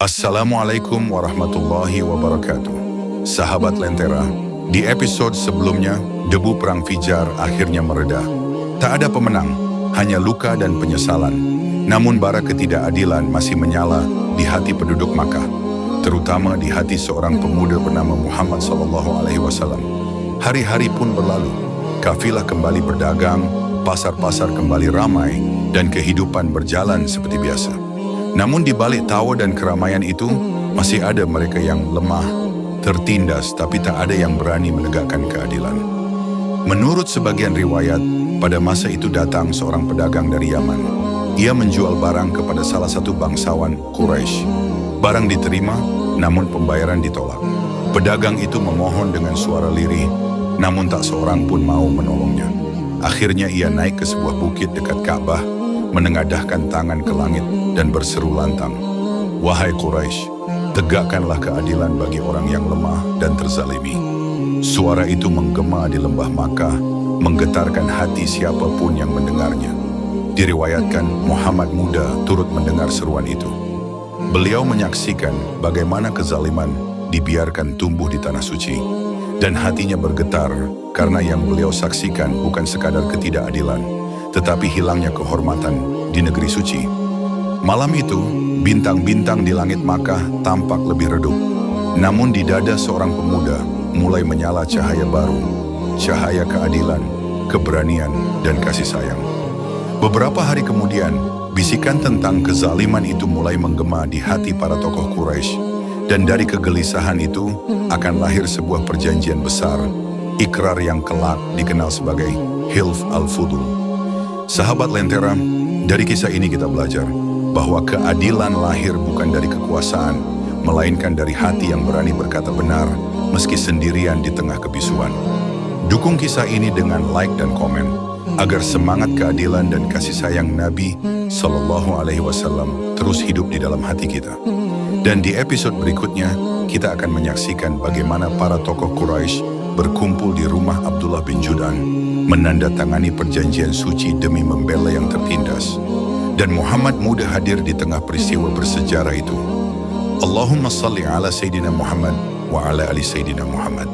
Assalamualaikum warahmatullahi wabarakatuh. Sahabat Lentera, di episode sebelumnya, debu perang Fijar akhirnya mereda. Tak ada pemenang, hanya luka dan penyesalan. Namun bara ketidakadilan masih menyala di hati penduduk Makkah, terutama di hati seorang pemuda bernama Muhammad SAW. Hari-hari pun berlalu, kafilah kembali berdagang, pasar-pasar kembali ramai, dan kehidupan berjalan seperti biasa. Namun di balik tawa dan keramaian itu, masih ada mereka yang lemah, tertindas, tapi tak ada yang berani menegakkan keadilan. Menurut sebagian riwayat, pada masa itu datang seorang pedagang dari Yaman. Ia menjual barang kepada salah satu bangsawan Quraisy. Barang diterima, namun pembayaran ditolak. Pedagang itu memohon dengan suara lirih, namun tak seorang pun mau menolongnya. Akhirnya ia naik ke sebuah bukit dekat Ka'bah, menengadahkan tangan ke langit dan berseru lantang, "Wahai Quraisy, tegakkanlah keadilan bagi orang yang lemah dan terzalimi." Suara itu menggema di lembah Makkah, menggetarkan hati siapapun yang mendengarnya. Diriwayatkan Muhammad muda turut mendengar seruan itu. Beliau menyaksikan bagaimana kezaliman dibiarkan tumbuh di tanah suci, dan hatinya bergetar karena yang beliau saksikan bukan sekadar ketidakadilan, tetapi hilangnya kehormatan di negeri suci. Malam itu, bintang-bintang di langit Makkah tampak lebih redup. Namun di dada seorang pemuda mulai menyala cahaya baru, cahaya keadilan, keberanian, dan kasih sayang. Beberapa hari kemudian, bisikan tentang kezaliman itu mulai menggema di hati para tokoh Quraisy, dan dari kegelisahan itu akan lahir sebuah perjanjian besar, ikrar yang kelak dikenal sebagai Hilf al-Fudul. Sahabat Lentera, dari kisah ini kita belajar bahwa keadilan lahir bukan dari kekuasaan, melainkan dari hati yang berani berkata benar meski sendirian di tengah kebisuan. Dukung kisah ini dengan like dan komen agar semangat keadilan dan kasih sayang Nabi SAW terus hidup di dalam hati kita. Dan di episode berikutnya kita akan menyaksikan bagaimana para tokoh Quraisy berkumpul di rumah Abdullah bin Jud'an, menandatangani perjanjian suci demi membela yang tertindas. Dan Muhammad muda hadir di tengah peristiwa bersejarah itu. Allahumma salli ala Sayyidina Muhammad wa ala ali Sayyidina Muhammad.